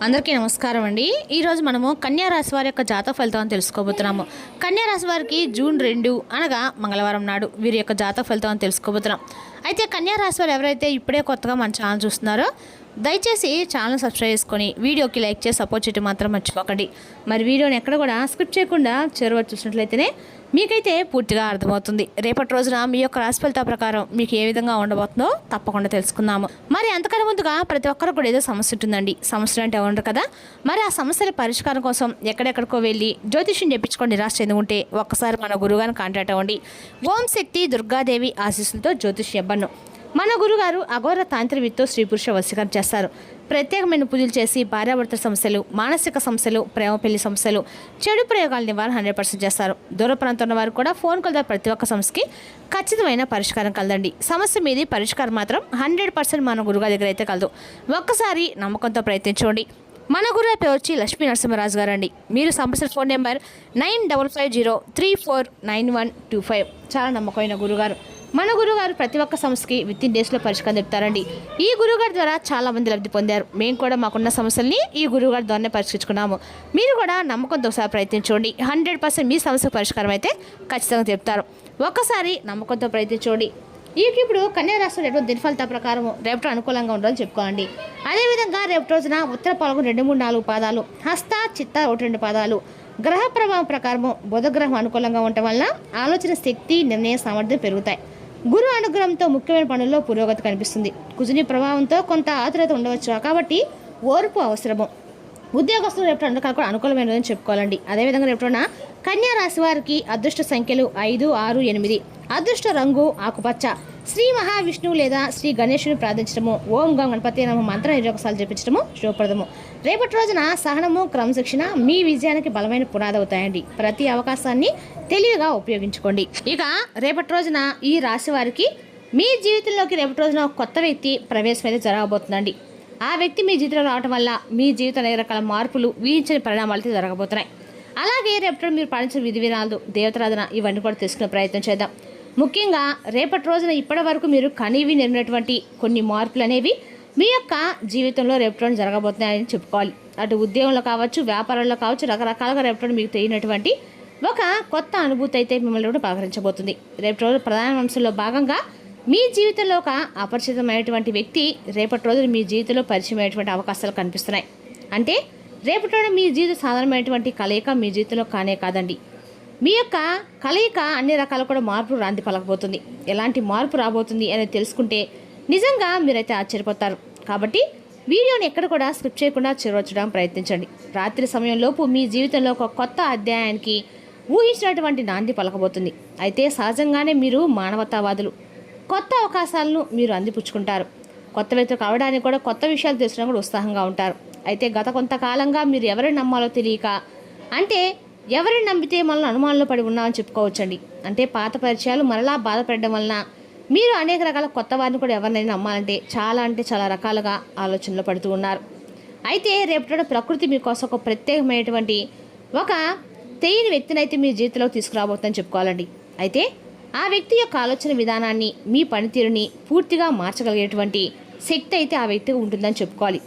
అందరికీ నమస్కారం అండి. ఈరోజు మనము కన్యా రాశి వారి యొక్క జాతక ఫలితాన్ని తెలుసుకోబోతున్నాము. కన్యా రాశి వారికి జూన్ 2 అనగా మంగళవారం నాడు వీరి యొక్క జాతక ఫలితాన్ని తెలుసుకోబోతున్నాం. అయితే కన్యా రాశి వారు ఎవరైతే ఇప్పుడే కొత్తగా మన ఛానల్ చూస్తున్నారో దయచేసి ఛానల్ సబ్స్క్రైబ్ చేసుకొని వీడియోకి లైక్ చేసి సపోర్ట్ చేయడం మాత్రం మర్చిపోకండి. మరి వీడియోని ఎక్కడ కూడా స్కిప్ చేయకుండా చివరి చూసినట్లయితేనే మీకైతే పూర్తిగా అర్థమవుతుంది. రేపటి రోజున మీ యొక్క రాశి ఫలితాల ప్రకారం మీకు ఏ విధంగా ఉండబోతుందో తప్పకుండా తెలుసుకుందాము. మరి అంతకన్నా ముందుగా ప్రతి ఒక్కరు కూడా ఏదో సమస్య ఉంటుందండి. సమస్యలు అంటే ఉండరు కదా. మరి ఆ సమస్యల పరిష్కారం కోసం ఎక్కడెక్కడికో వెళ్ళి జ్యోతిష్యం చెప్పించుకొని నిరాశ చెంది ఉంటే ఒక్కసారి మన గురువుగారిని కాంటాక్ట్ అవ్వండి. ఓం శక్తి దుర్గాదేవి ఆశీస్సులతో జ్యోతిష్యం ఇవ్వను. మన గురుగారు అఘోర తాంత్రికతో స్త్రీ పురుష వశీకరణ చేస్తారు. ప్రత్యేకమైన పూజలు చేసి భార్యాభర్తల సమస్యలు, మానసిక సమస్యలు, ప్రేమ పెళ్లి సమస్యలు, చెడు ప్రయోగాల నివారణ 100% చేస్తారు. దూర ప్రాంతం ఉన్న వారు కూడా ఫోన్ కాల్ ద్వారా ప్రతి ఒక్క సమస్యకి ఖచ్చితమైన పరిష్కారం కలదండి. సమస్య మీది పరిష్కారం మాత్రం 100% మన గురుగారి దగ్గర అయితే కలదు. ఒక్కసారి నమ్మకంతో ప్రయత్నించండి. మన గురువు పేరు వచ్చి లక్ష్మీ నరసింహరాజు గారు అండి. మీరు సంప్రదించిన ఫోన్ నెంబర్ 9550349125. చాలా నమ్మకమైన గురుగారు. మన గురుగారు ప్రతి ఒక్క సమస్యకి వితిన్ డేస్లో పరిష్కారం చెప్తారండి. ఈ గురుగారి ద్వారా చాలా మంది లబ్ధి పొందారు. మేము కూడా మాకున్న సమస్యల్ని ఈ గురుగారి ద్వారానే పరిష్కరించుకున్నాము. మీరు కూడా నమ్మకంతో ఒకసారి ప్రయత్నించండి. 100% మీ సమస్యకు పరిష్కారం అయితే ఖచ్చితంగా చెప్తారు. ఒక్కసారి నమ్మకంతో ప్రయత్నించండి. ఇప్పుడు కన్యా రాశి రేపు దినఫలిత ప్రకారం రేపటి అనుకూలంగా ఉండాలని చెప్పుకోండి. అదేవిధంగా రేపు రోజున ఉత్తర పాల్గొన 2, 3, 4 పాదాలు, హస్త చిత్త 1, 2 పాదాలు. గ్రహ ప్రభావం ప్రకారము బుధగ్రహం అనుకూలంగా ఉండటం వలన ఆలోచన శక్తి, నిర్ణయ సామర్థ్యం పెరుగుతాయి. గురు అనుగ్రహంతో ముఖ్యమైన పనుల్లో పురోగతి కనిపిస్తుంది. కుజుని ప్రభావంతో కొంత ఆతురత ఉండవచ్చు, కాబట్టి ఓర్పు అవసరము. ఉద్యోగస్తులు రేపు కూడా అనుకూలమైనదని చెప్పుకోవాలండి. అదేవిధంగా రేపు కన్యా రాశి వారికి అదృష్ట సంఖ్యలు 5, 6, 8. అదృష్ట రంగు ఆకుపచ్చ. శ్రీ మహావిష్ణువు లేదా శ్రీ గణేశుని ప్రార్థించడము, ఓం గం గణపతి నమ మంత్రం 21 సార్లు జపించడము శుభప్రదము. రేపటి రోజున సహనము, క్రమశిక్షణ మీ విజయానికి బలమైన పునాది అవుతాయండి. ప్రతి అవకాశాన్ని తెలివిగా ఉపయోగించుకోండి. ఇక రేపటి రోజున ఈ రాశి వారికి మీ జీవితంలోకి రేపటి రోజున కొత్త వ్యక్తి ప్రవేశం అయితే జరగబోతుందండి. ఆ వ్యక్తి మీ జీవితంలో రావడం వల్ల మీ జీవితంలో అనేక రకాల మార్పులు, వీహించని పరిణామాలు అయితే జరగబోతున్నాయి. అలాగే రేపటి మీరు పాటించిన విధి విధానాలు, దేవతారాధన ఇవన్నీ కూడా తెలుసుకునే ప్రయత్నం చేద్దాం. ముఖ్యంగా రేపటి రోజున ఇప్పటి వరకు మీరు కనివి నెరిగినటువంటి కొన్ని మార్పులు అనేవి మీ యొక్క జీవితంలో రేపటి రోజు జరగబోతున్నాయని చెప్పుకోవాలి. అటు ఉద్యోగంలో కావచ్చు, వ్యాపారంలో కావచ్చు, రకరకాలుగా రేపటి రోజు మీకు తెలియనటువంటి ఒక కొత్త అనుభూతి అయితే మిమ్మల్ని కూడా పలకరించబోతుంది. రేపటి రోజు ప్రధాన అంశంలో భాగంగా మీ జీవితంలో ఒక అపరిచితమైనటువంటి వ్యక్తి రేపటి రోజు మీ జీవితంలో పరిచయమైనటువంటి అవకాశాలు కనిపిస్తున్నాయి. అంటే రేపటి రోజు మీ జీవితం సాధారణమైనటువంటి కలయిక మీ జీవితంలో కానే కాదండి. మీ యొక్క కలయిక అన్ని రకాల కూడా మార్పు రాంది పలకబోతుంది. ఎలాంటి మార్పు రాబోతుంది అనేది తెలుసుకుంటే నిజంగా మీరైతే ఆశ్చర్యపోతారు. కాబట్టి వీడియోని ఎక్కడ కూడా స్కిప్ చేయకుండా చివరొచ్చడానికి ప్రయత్నించండి. రాత్రి సమయంలోపు మీ జీవితంలో ఒక కొత్త అధ్యాయానికి ఊహించినటువంటి నాంది పలకబోతుంది. అయితే సహజంగానే మీరు మానవతావాదులు. కొత్త అవకాశాలను మీరు అందిపుచ్చుకుంటారు. కొత్త వ్యక్తులు కావడానికి కూడా కొత్త విషయాలు తెలిసినా కూడా ఉత్సాహంగా ఉంటారు. అయితే గత కొంతకాలంగా మీరు ఎవరిని నమ్మాలో తెలియక, అంటే ఎవరిని నమ్మితే మనల్ని అనుమానంలో పడి ఉన్నామని చెప్పుకోవచ్చండి. అంటే పాత పరిచయాలు మరలా బాధపడడం వలన మీరు అనేక రకాల కొత్త వారిని కూడా ఎవరినైనా నమ్మాలంటే చాలా రకాలుగా ఆలోచనలో పడుతూ ఉన్నారు. అయితే రేపటి ప్రకృతి మీకోసం ఒక ప్రత్యేకమైనటువంటి ఒక తెలియని వ్యక్తిని అయితే మీ జీవితంలోకి తీసుకురాబోతుందని చెప్పుకోవాలండి. అయితే ఆ వ్యక్తి యొక్క ఆలోచన విధానాన్ని, మీ పనితీరుని పూర్తిగా మార్చగలిగేటువంటి శక్తి అయితే ఆ వ్యక్తికి ఉంటుందని చెప్పుకోవాలి.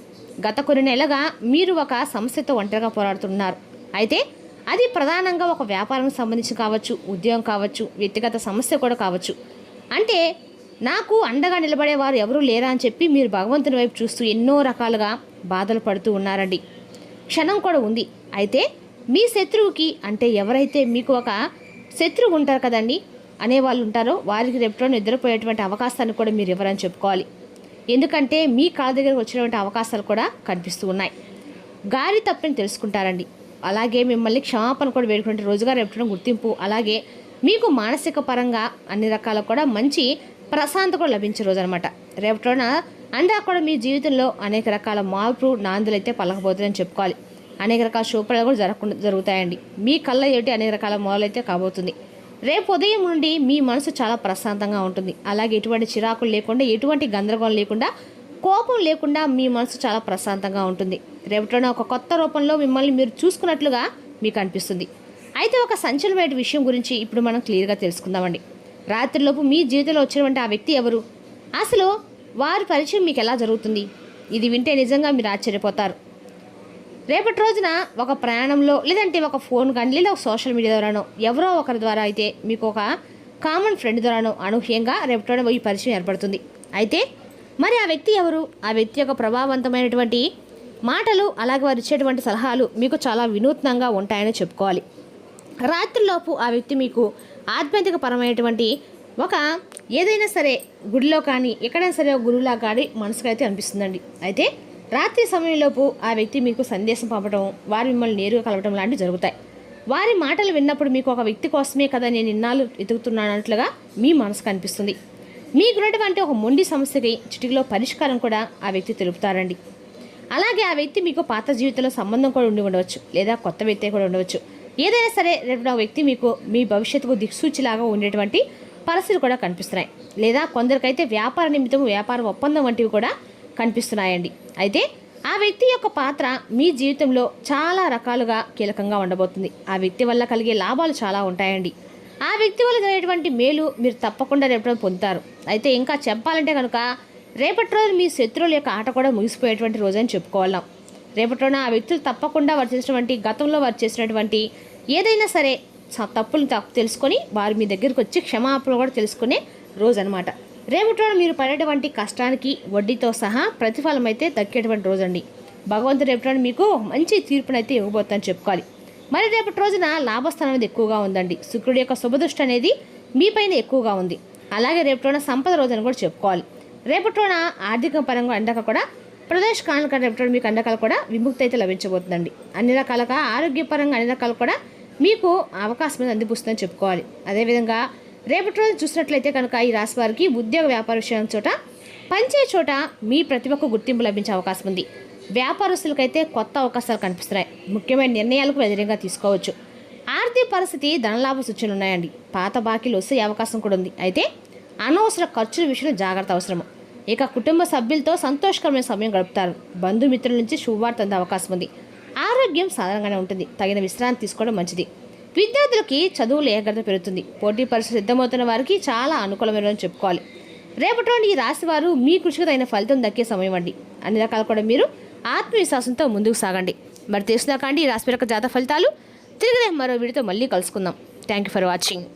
గత కొన్ని నెలలుగా మీరు ఒక సమస్యతో ఒంటరిగా పోరాడుతున్నారు. అయితే అది ప్రధానంగా ఒక వ్యాపారానికి సంబంధించి కావచ్చు, ఉద్యోగం కావచ్చు, వ్యక్తిగత సమస్య కూడా కావచ్చు. అంటే నాకు అండగా నిలబడేవారు ఎవరూ లేరా అని చెప్పి మీరు భగవంతుని వైపు చూస్తూ ఎన్నో రకాలుగా బాధలు పడుతూ ఉన్నారండి. క్షణం కూడా ఉంది. అయితే మీ శత్రువుకి, అంటే ఎవరైతే మీకు ఒక శత్రువు ఉంటారు కదండి అనేవాళ్ళు ఉంటారో వారికి రేపటి నిద్రపోయేటువంటి అవకాశాన్ని కూడా మీరు ఎవరని చెప్పుకోవాలి. ఎందుకంటే మీ కాళ్ళ దగ్గరకు వచ్చినటువంటి అవకాశాలు కూడా కనిపిస్తూ ఉన్నాయి. గారి తప్పని తెలుసుకుంటారండి. అలాగే మిమ్మల్ని క్షమాపణ కూడా వేడుకునే రోజుగా రేపటి గుర్తింపు, అలాగే మీకు మానసిక పరంగా అన్ని రకాల కూడా మంచి ప్రశాంతత కూడా లభించే రోజు అనమాట. రేపటి రోజున అందా కూడా మీ జీవితంలో అనేక రకాల మార్పు నాందులు అయితే పలకబోతుందని చెప్పుకోవాలి. అనేక రకాల శుభ్రాలు కూడా జరుగుతాయండి. మీ కళ్ళ ఏమిటి అనేక రకాల మొదలు అయితే కాబోతుంది. రేపు ఉదయం నుండి మీ మనసు చాలా ప్రశాంతంగా ఉంటుంది. అలాగే ఎటువంటి చిరాకులు లేకుండా, ఎటువంటి గందరగోళం లేకుండా, కోపం లేకుండా మీ మనసు చాలా ప్రశాంతంగా ఉంటుంది. రేపటిలో ఒక కొత్త రూపంలో మిమ్మల్ని మీరు చూసుకున్నట్లుగా మీకు అనిపిస్తుంది. అయితే ఒక సంచలనమైన విషయం గురించి ఇప్పుడు మనం క్లియర్గా తెలుసుకుందామండి. రాత్రిలోపు మీ జీవితంలో వచ్చినటువంటి ఆ వ్యక్తి ఎవరు, అసలు వారి పరిచయం మీకు ఎలా జరుగుతుంది? ఇది వింటే నిజంగా మీరు ఆశ్చర్యపోతారు. రేపటి రోజున ఒక ప్రయాణంలో లేదంటే ఒక ఫోన్ కానీ లేదా ఒక సోషల్ మీడియా ద్వారానో ఎవరో ఒకరి ద్వారా అయితే మీకు ఒక కామన్ ఫ్రెండ్ ద్వారానో అనూహ్యంగా రేపటి రోజున ఈ పరిచయం ఏర్పడుతుంది. అయితే మరి ఆ వ్యక్తి ఎవరు? ఆ వ్యక్తి యొక్క ప్రభావవంతమైనటువంటి మాటలు అలాగే వారు ఇచ్చేటువంటి సలహాలు మీకు చాలా వినూత్నంగా ఉంటాయని చెప్పుకోవాలి. రాత్రిలోపు ఆ వ్యక్తి మీకు ఆధ్యాత్మిక పరమైనటువంటి ఒక ఏదైనా సరే గుడిలో కానీ ఎక్కడైనా సరే ఒక గురువులా కానీ మనసుకు అయితే అనిపిస్తుందండి. అయితే రాత్రి సమయంలోపు ఆ వ్యక్తి మీకు సందేశం పంపడం, వారు మిమ్మల్ని నేరుగా కలవడం లాంటివి జరుగుతాయి. వారి మాటలు విన్నప్పుడు మీకు ఒక వ్యక్తి కోసమే కదా నేను ఇన్నాళ్ళు ఎదుగుతున్నానట్లుగా మీ మనసుకు అనిపిస్తుంది. మీకున్నటువంటి ఒక మొండి సమస్యకి చిటికలో పరిష్కారం కూడా ఆ వ్యక్తి తెలుపుతారండి. అలాగే ఆ వ్యక్తి మీకు పాత జీవితంలో సంబంధం కూడా ఉండి ఉండవచ్చు, లేదా కొత్త వ్యక్తి కూడా ఉండవచ్చు. ఏదైనా సరే రేపు ఆ వ్యక్తి మీకు మీ భవిష్యత్తుకు దిక్సూచిలాగా ఉండేటువంటి పరిస్థితులు కూడా కనిపిస్తున్నాయి. లేదా కొందరికైతే వ్యాపార నిమిత్తం వ్యాపార ఒప్పందం వంటివి కూడా కనిపిస్తున్నాయండి. అయితే ఆ వ్యక్తి యొక్క పాత్ర మీ జీవితంలో చాలా రకాలుగా కీలకంగా ఉండబోతుంది. ఆ వ్యక్తి వల్ల కలిగే లాభాలు చాలా ఉంటాయండి. ఆ వ్యక్తి వల్ల జరిగేటువంటి మేలు మీరు తప్పకుండా రేపటి పొందుతారు. అయితే ఇంకా చెప్పాలంటే కనుక రేపటి రోజు మీ శత్రువుల యొక్క ఆట కూడా ముగిసిపోయేటువంటి రోజు అని చెప్పుకోవాలం. రేపటి రోజున ఆ వ్యక్తులు తప్పకుండా వారు చేసినటువంటి గతంలో వారు చేసినటువంటి ఏదైనా సరే తప్పులు తెలుసుకొని వారు మీ దగ్గరికి వచ్చి క్షమాపణ కూడా తెలుసుకునే రోజు అనమాట. రేపటి రోజున మీరు పడేటువంటి కష్టానికి వడ్డీతో సహా ప్రతిఫలం అయితే దక్కేటువంటి రోజు అండి. భగవంతుడు రేపటి రోజున మీకు మంచి తీర్పునైతే ఇవ్వబోతుందని చెప్పుకోవాలి. మరి రేపటి రోజున లాభస్థానం అనేది ఎక్కువగా ఉందండి. శుక్రుడి యొక్క శుభదృష్టి అనేది మీపైన ఎక్కువగా ఉంది. అలాగే రేపటి రోజున సంపద రోజు అని కూడా చెప్పుకోవాలి. రేపటి రోజున ఆర్థిక పరంగా అండక కూడా ప్రదేశ్ కానుక రేపటి మీకు అండకాలు కూడా విముక్తి అయితే లభించబోతుందండి. అన్ని రకాలుగా ఆరోగ్యపరంగా అన్ని రకాలు కూడా మీకు అవకాశం అనేది అందిపుస్తుందని చెప్పుకోవాలి. అదేవిధంగా రేపటి రోజు చూసినట్లయితే కనుక ఈ రాశి వారికి ఉద్యోగ వ్యాపార విషయం చోట పనిచే చోట మీ ప్రతిభకు గుర్తింపు లభించే అవకాశం ఉంది. వ్యాపారస్తులకైతే కొత్త అవకాశాలు కనిపిస్తున్నాయి. ముఖ్యమైన నిర్ణయాలకు వ్యతిరేకంగా తీసుకోవచ్చు. ఆర్థిక పరిస్థితి ధనలాభ సూచనలు ఉన్నాయండి. పాత బాకీలు వస్తే అవకాశం కూడా ఉంది. అయితే అనవసర ఖర్చుల విషయంలో జాగ్రత్త అవసరము. ఇక కుటుంబ సభ్యులతో సంతోషకరమైన సమయం గడుపుతారు. బంధుమిత్రుల నుంచి శుభవార్త అందే అవకాశం ఉంది. ఆరోగ్యం సాధారణంగానే ఉంటుంది. తగిన విశ్రాంతి తీసుకోవడం మంచిది. విద్యార్థులకి చదువులు ఏకాగ్రత పెరుగుతుంది. పోటీ పరీక్షలు సిద్ధమవుతున్న వారికి చాలా అనుకూలమైన చెప్పుకోవాలి. రేపటి రోజు ఈ రాశి వారు మీ కృషికి తగిన ఫలితం దక్కే సమయం అండి. అన్ని రకాలు కూడా మీరు ఆత్మవిశ్వాసంతో ముందుకు సాగండి. మరి తెలుసుదాకా అండి ఈ రాశి యొక్క జాతక ఫలితాలు. తిరిగి మరో వీడియోతో మళ్ళీ కలుసుకుందాం. Thank you for watching.